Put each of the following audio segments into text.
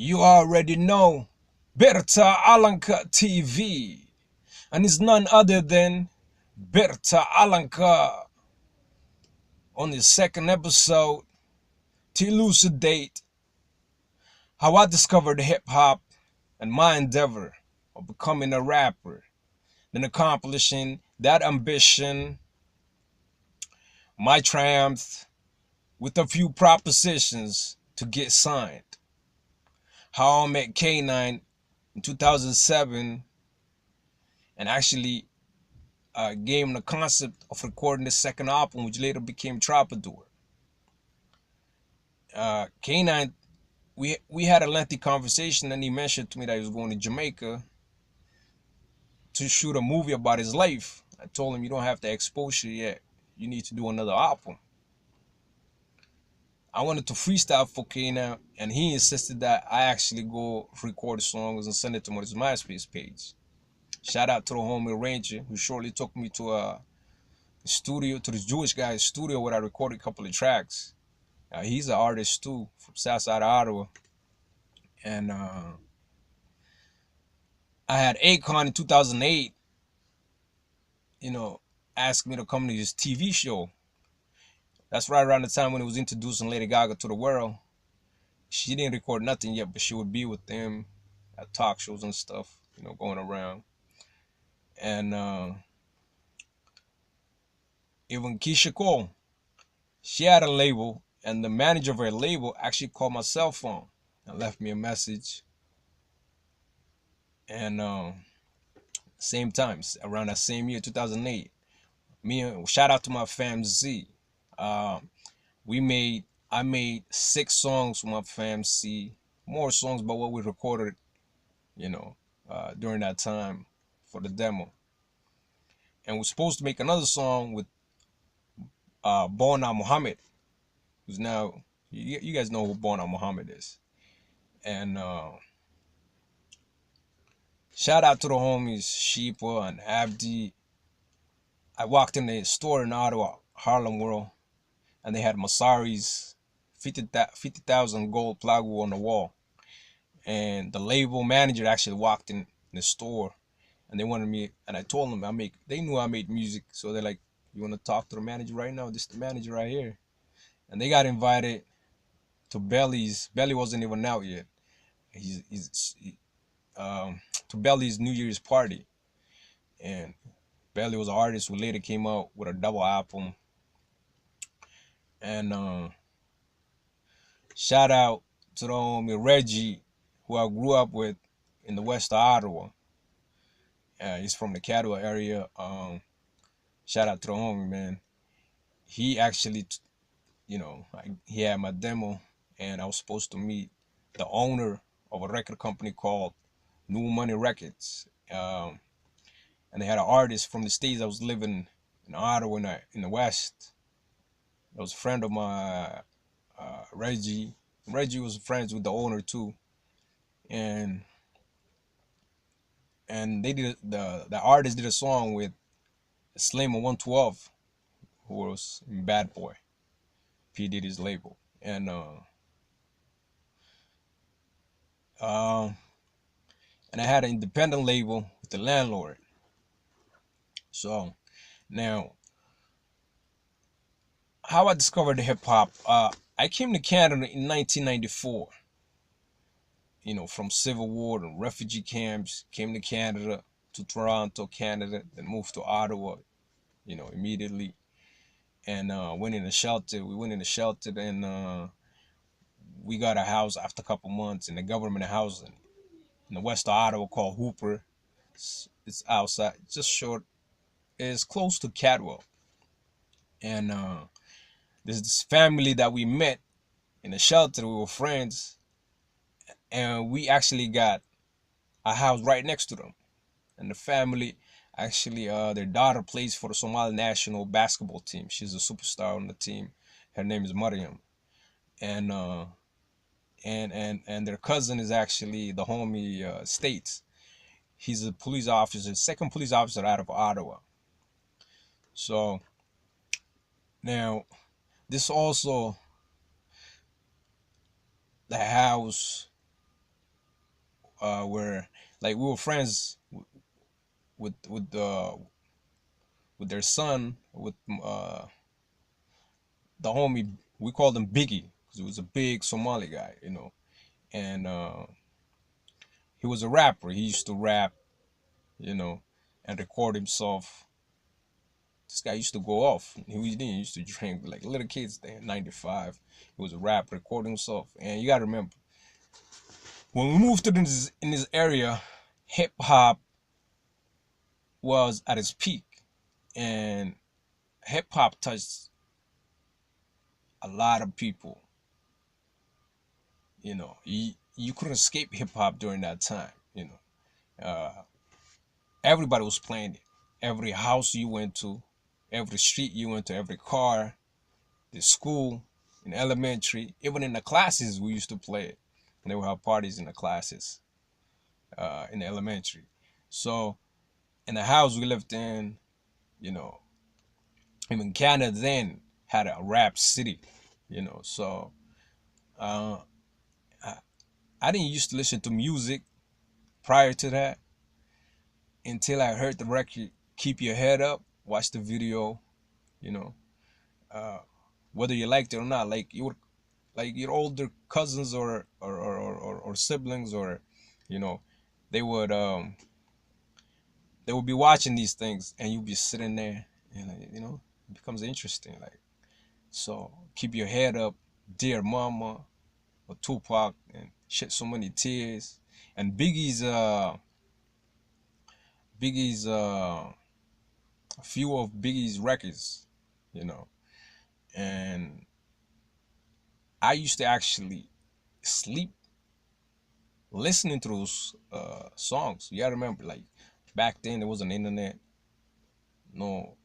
You already know Birta Calanka TV, and it's none other than Birta Calanka on the second episode to elucidate how I discovered hip hop and my endeavor of becoming a rapper, then accomplishing that ambition, my triumph with a few propositions to get signed, how I met K9 in 2007 and actually gave him the concept of recording the second album, which later became Troubadour. K9, we had a lengthy conversation, and he mentioned to me that he was going to Jamaica to shoot a movie about his life. I told him, you don't have the exposure yet. You need to do another album. I wanted to freestyle for K9, and he insisted that I actually go record songs and send it to his MySpace page. Shout out to the homie Ranger, who shortly took me to a studio, to this Jewish guy's studio where I recorded a couple of tracks. He's an artist too, from south side of Ottawa. And I had Akon in 2008, ask me to come to his TV show. That's right around the time when he was introducing Lady Gaga to the world. She didn't record nothing yet, but she would be with them at talk shows and stuff, going around. And even Keisha Cole, she had a label, and the manager of her label actually called my cell phone and left me a message. And same times, around that same year, 2008, shout out to my fam Z. I made 6 songs with my fam C, more songs but what we recorded, during that time for the demo. And we're supposed to make another song with Boonaa Mohammed, who's now, you guys know who Boonaa Mohammed is. And shout out to the homies Sheeba and Abdi. I walked in the store in Ottawa, Harlem World, and they had Masari's 50,000 gold plagu on the wall. And the label manager actually walked in the store, and they wanted me, and I told them they knew I made music, so they're like, you want to talk to the manager right now? This is the manager right here. And they got invited to Belly's. Belly wasn't even out yet. To Belly's New Year's party. And Belly was an artist who later came out with a double album. And shout out to the homie Reggie, who I grew up with in the west of Ottawa. He's from the Canada area. Shout out to the homie, man. He actually, he had my demo, and I was supposed to meet the owner of a record company called New Money Records. And they had an artist from the States. I was living in Ottawa in the West. That was a friend of my Reggie. Reggie was friends with the owner too. And they did the artist did a song with Slim 112, who was in Bad Boy, P Diddy's label. And I had an independent label with the landlord. So now, how I discovered the hip hop, I came to Canada in 1994. From Civil War and refugee camps, came to Canada, to Toronto, Canada, then moved to Ottawa, immediately. And went in a shelter. We went in a shelter, and we got a house after a couple months in the government housing in the west of Ottawa called Hooper. It's outside, just short. It's close to Cadwell. And there's this family that we met in the shelter. We were friends, and we actually got a house right next to them. And the family, actually, their daughter plays for the Somali national basketball team. She's a superstar on the team. Her name is Mariam. And their cousin is actually the homie States. He's a police officer, second police officer out of Ottawa. So now, this also the house where like we were friends with with their son, with the homie. We called him Biggie because he was a big Somali guy, you know, and he was a rapper. He used to rap, you know, and record himself. This guy used to go off. He used to drink like little kids there. 95. He was a rapper, recording himself. And you gotta remember, when we moved to this area, hip hop was at its peak, and hip hop touched a lot of people. You know, you couldn't escape hip hop during that time. You know, everybody was playing it. Every house you went to, every street you went to, every car, the school, in elementary, even in the classes, we used to play it. And they would have parties in the classes, in the elementary. So in the house we lived in, you know, even Canada then had a rap city, you know. So uh, I, I didn't used to listen to music prior to that until I heard the record "Keep Your Head Up." Watch the video, you know, uh, whether you liked it or not. Like your older cousins or siblings, or you know, they would um they would be watching these things and you'd be sitting there and like, you know, it becomes interesting. Like, so keep your head up, dear mama, or Tupac, and shed so many tears, and Biggie's a few of Biggie's records, you know. And I used to actually sleep listening to those songs. You gotta remember, like, back then there wasn't internet, no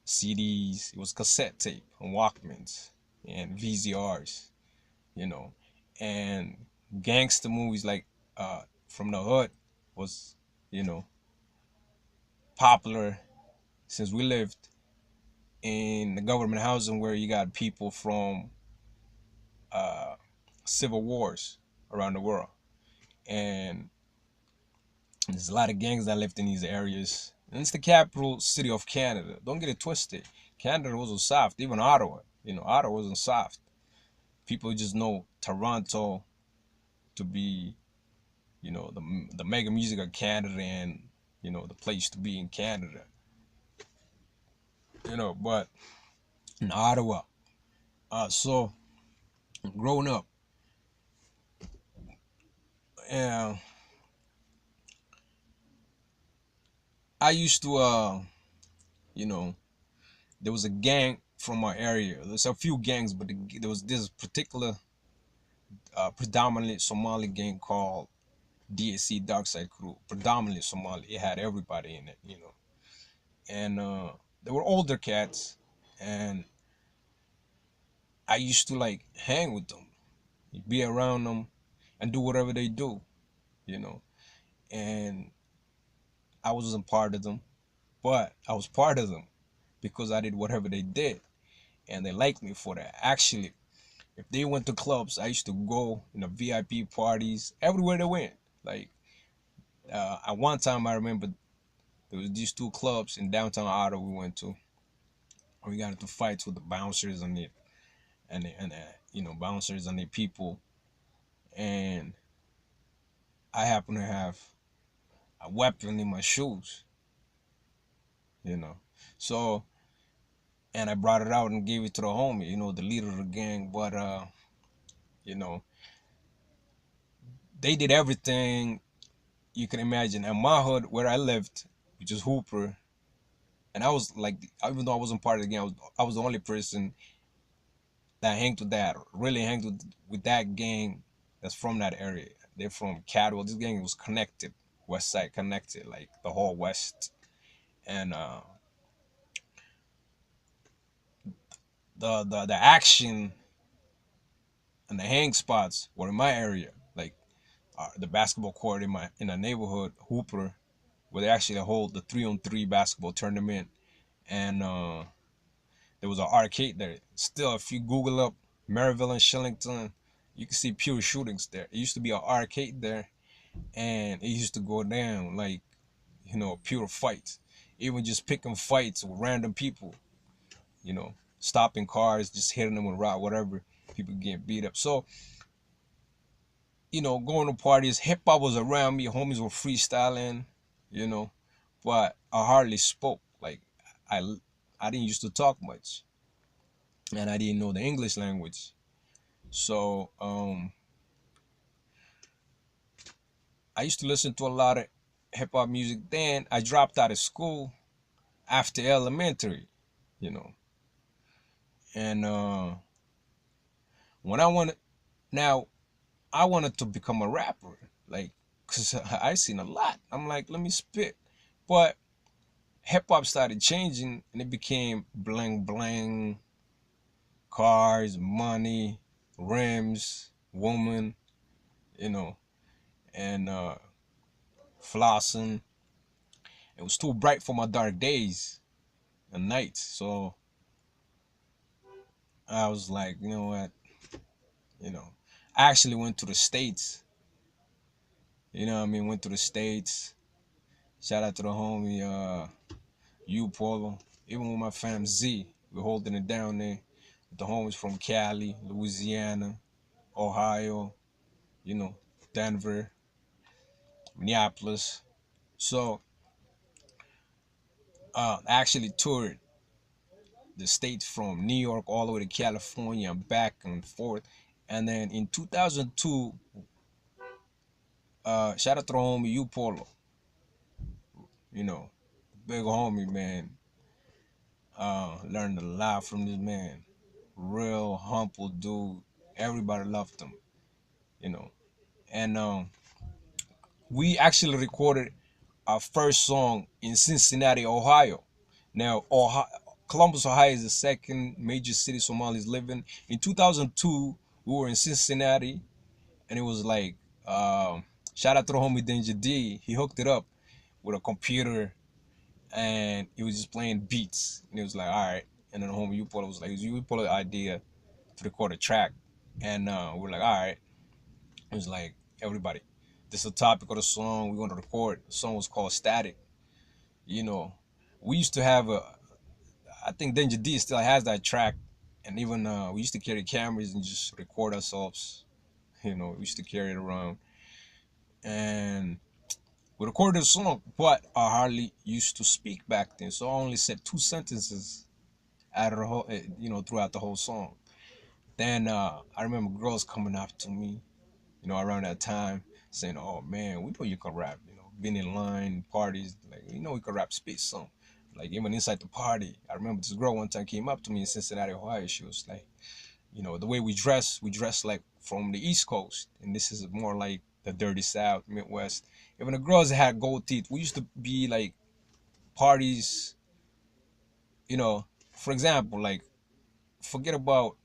CDs. It was cassette tape and Walkmans and VCRs, you know. And gangster movies like From the Hood was, you know, popular since we lived in the government housing where you got people from uh, civil wars around the world. And there's a lot of gangs that lived in these areas. And it's the capital city of Canada. Don't get it twisted. Canada wasn't soft. Even Ottawa. You know, Ottawa wasn't soft. People just know Toronto to be, you know, the mega music of Canada, and, you know, the place to be in Canada. You know, but in Ottawa. So growing up, uh, I used to, you know, there was a gang from my area. There's a few gangs, but there was this particular, predominantly Somali gang called DSC Dark Side Crew. Predominantly Somali. It had everybody in it, you know. And they were older cats, and I used to like hang with them, be around them, and do whatever they do, you know. And I wasn't part of them, but I was part of them because I did whatever they did, and they liked me for that. Actually, if they went to clubs, I used to go in the VIP parties everywhere they went. Like, at one time, I remember there was these two clubs in downtown Ottawa we went to. We got into fights with the bouncers and you know, bouncers and the people, and I happen to have a weapon in my shoes, you know. So, and I brought it out and gave it to the homie, you know, the leader of the gang. But you know, they did everything you can imagine. And my hood, where I lived, which is Hooper, and I was like, even though I wasn't part of the gang, I was the only person that hanged with that, really hanged with that gang that's from that area. They're from Cadwell. This gang was connected, West Side connected, like the whole West. And the action and the hang spots were in my area, like the basketball court in the neighborhood, Hooper, where they actually hold the 3-on-3 basketball tournament. And there was an arcade there. Still, if you Google up Maryville and Shillington, you can see pure shootings there. It used to be an arcade there, and it used to go down like, pure fights. Even just picking fights with random people, stopping cars, just hitting them with rock, whatever. People getting beat up. So, going to parties, hip hop was around me. Homies were freestyling, you know, but I hardly spoke. Like, I, I didn't used to talk much, and I didn't know the English language. So, I used to listen to a lot of hip hop music. Then I dropped out of school after elementary, you know, and when I wanted, now I wanted to become a rapper, like, cause I seen a lot. I'm like, let me spit, but hip hop started changing, and it became bling bling, cars, money, rims, woman, you know, and flossing. It was too bright for my dark days and nights, so I was like, you know what, you know, I actually went to the States. You know what I mean? Went to the States. Shout out to the homie U Polo. Even with my fam Z, we're holding it down there. With the homies from Cali, Louisiana, Ohio, Denver, Minneapolis. So I actually toured the state from New York all the way to California and back and forth. And then in 2002, shout out to the homie U Polo. Big homie, man. Learned a lot from this man. Real humble dude. Everybody loved him, you know. And we actually recorded our first song in Cincinnati, Ohio. Now, Columbus, Ohio is the second major city Somalis live in. In 2002, we were in Cincinnati, and it was like, shout out to the homie Danger D. He hooked it up with a computer, and he was just playing beats. And he was like, all right. And then the homie Upolo was like, you put the idea to record a track. And we're like, all right. It was like, everybody, this is the topic of the song we're going to record. The song was called Static. You know, we used to have I think Danger D still has that track. And even we used to carry cameras and just record ourselves. We used to carry it around. And we recorded a song, but I hardly used to speak back then. So I only said 2 sentences out of the whole, throughout the whole song. Then I remember girls coming up to me, around that time, saying, "Oh man, we know you can rap." Been in line parties, like we can rap, spit some. Like even inside the party, I remember this girl one time came up to me in Cincinnati, Ohio. She was like, the way we dress like from the East Coast, and this is more like the dirty South, Midwest. Even the girls that had gold teeth, we used to be like parties, for example, like forget about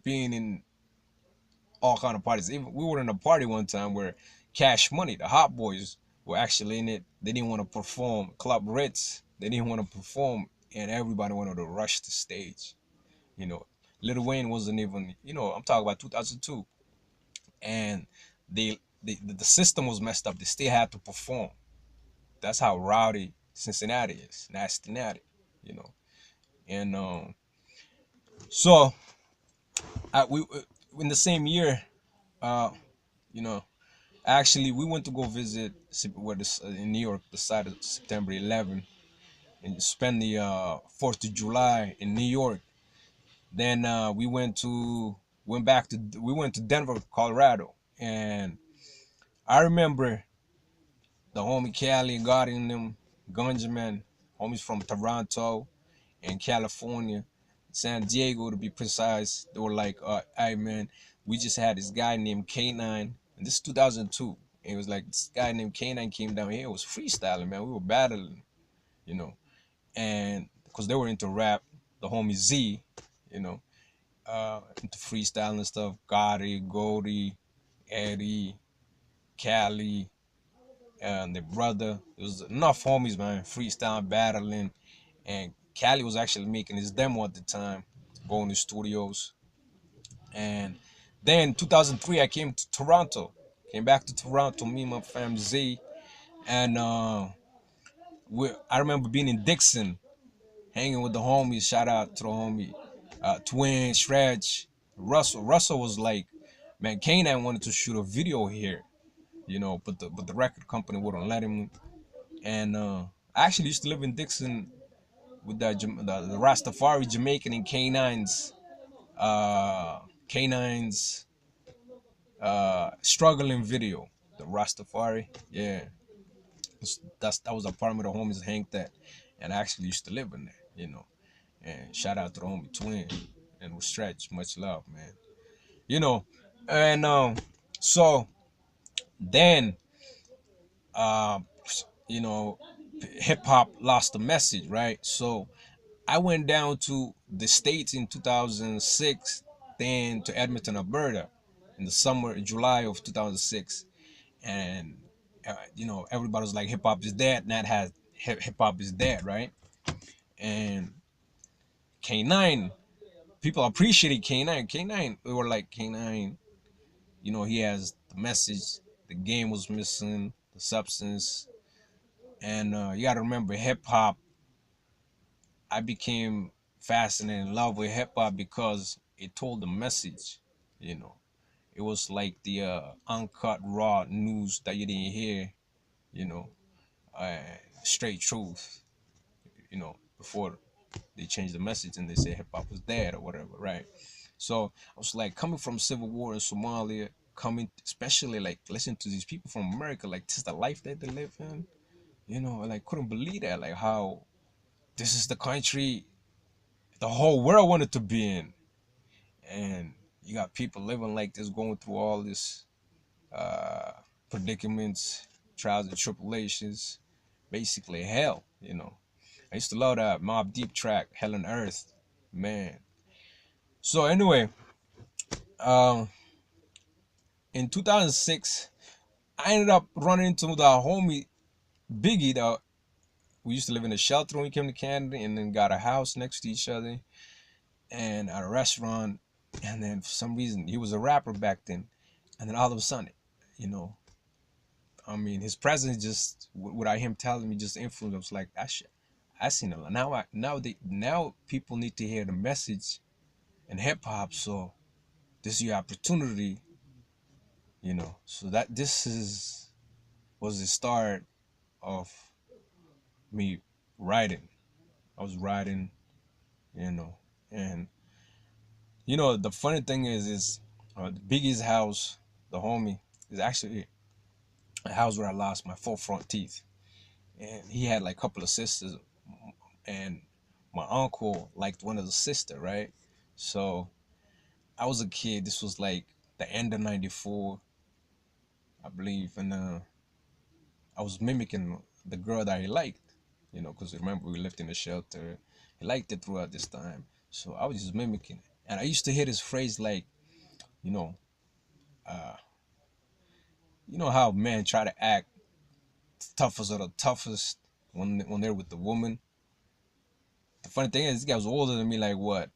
being in all kind of parties. Even we were in a party one time where Cash Money, the Hot Boys, were actually in it. They didn't want to perform. Club Ritz, they didn't want to perform, and everybody wanted to rush the stage. Lil Wayne wasn't even. I'm talking about 2002, and the system was messed up. They still had to perform. That's how rowdy Cincinnati is, nasty natty, and so we in the same year, uh, you know, actually we went to go visit in New York, the side of September 11th, and spend the 4th of July in New York. Then we went to Denver, Colorado, and I remember the homie Cali, God in them, Gunja man, homies from Toronto and California, San Diego to be precise. They were like, hey man, we just had this guy named K9, and this is 2002. And it was like this guy named K9 came down here. It was freestyling, man. We were battling, you know, and because they were into rap, the homie Z, into freestyling and stuff. Gotti, Goldie, Eddie, Cali, and their brother. There was enough homies, man, freestyle battling. And Cali was actually making his demo at the time, going to studios. And Then 2003, I came to Toronto. Came back to Toronto, me and my fam Z, and I remember being in Dixon, hanging with the homies. Shout out to the homie, Twin, Stretch, Russell. Russell was like, man, K'NAAN wanted to shoot a video here, but the record company wouldn't let him. And I actually used to live in Dixon with the Rastafari Jamaican and K9's struggling video, the Rastafari. Yeah, that was a apartment the homies hanged at, and I actually used to live in there. And shout out to the homie Twin and with Stretch, much love, man. You know, and so then uh, you know, hip hop lost the message, right? So I went down to the States in 2006, then to Edmonton, Alberta in the summer, July of 2006. And, everybody was like, hip hop is dead. Nat had hip hop is dead, right? And K9, people appreciated K9. K9, we were like, K9, he has the message. The game was missing, the substance. And you got to remember, hip hop, I became fascinated in love with hip hop because it told the message. You know, it was like the uncut raw news that you didn't hear. You know, uh, straight truth. Before they changed the message and they say hip hop was dead or whatever, right? So I was like coming from civil war in Somalia, coming especially like listening to these people from America, like this is the life that they live in. And I couldn't believe that, like how this is the country the whole world wanted to be in. And you got people living like this, going through all this uh, predicaments, trials and tribulations, basically hell. I used to love that Mob Deep track, Hell on Earth, man. So anyway, um, in 2006, I ended up running into the homie Biggie that we used to live in a shelter when we came to Canada, and then got a house next to each other and at a restaurant. And then for some reason, he was a rapper back then. And then all of a sudden, you know, his presence just without him telling me just influenced. I was like, I seen it now people need to hear the message in hip hop. So this is your opportunity. So that was the start of me writing. I was writing, you know, and the funny thing is the Biggie's house, the homie, is actually a house where I lost my 4 front teeth, and he had like a couple of sisters, and my uncle liked one of the sister, right? So I was a kid. This was like the end of '94, I believe, and I was mimicking the girl that he liked, because remember we lived in a shelter. He liked it throughout this time, so I was just mimicking it. And I used to hear this phrase like, you know, uh, how men try to act toughest of the toughest when they're with the woman. The funny thing is, this guy was older than me, like what,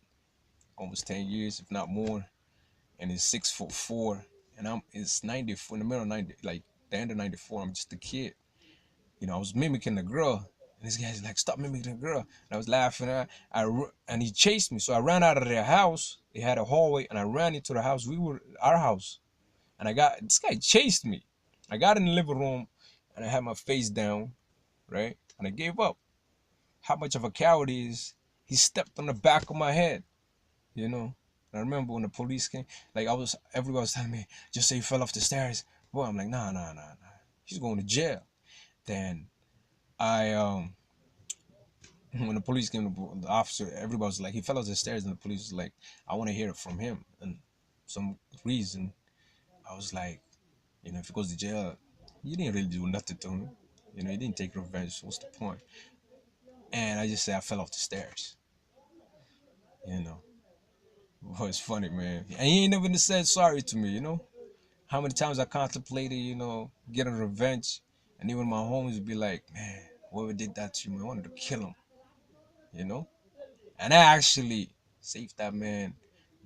almost 10 years, if not more, and he's 6'4", and it's 94 in the middle of 90, like the end of '94. I'm just a kid. I was mimicking the girl, and this guy's like, "Stop mimicking the girl." And I was laughing. And he chased me, so I ran out of their house. They had a hallway, and I ran into the house. We were our house, and this guy chased me. I got in the living room, and I had my face down, right, and I gave up. How much of a coward he is? He stepped on the back of my head, you know. And I remember when the police came, like everybody was telling me, just say he fell off the stairs. Boy, I'm like, nah. He's going to jail. Then I when the police came, the officer, everybody was like, he fell off the stairs, and the police was like, I want to hear it from him. And some reason, I was like, if he goes to jail, you didn't really do nothing to him. You didn't take revenge. So what's the point? And I just said I fell off the stairs. You know, Boy, it's funny, man. And he ain't never said sorry to me. How many times I contemplated, getting revenge, and even my homies would be like, man, whoever did that to you, man, I wanted to kill him. You know. And I actually saved that man,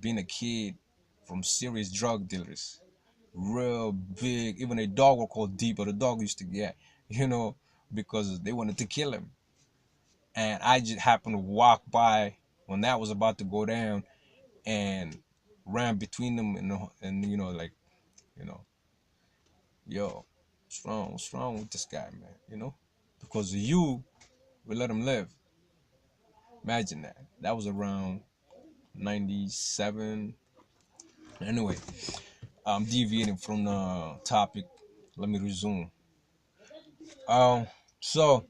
being a kid, from serious drug dealers, real big. Even a dog were called Deep, but the dog used to get, because they wanted to kill him. And I just happened to walk by when that was about to go down, and ran between them, and like, you know, yo, what's wrong with this guy, man? Because of you, we let him live. Imagine that. That was around 97. Anyway, I'm deviating from the topic. Let me resume. Um, so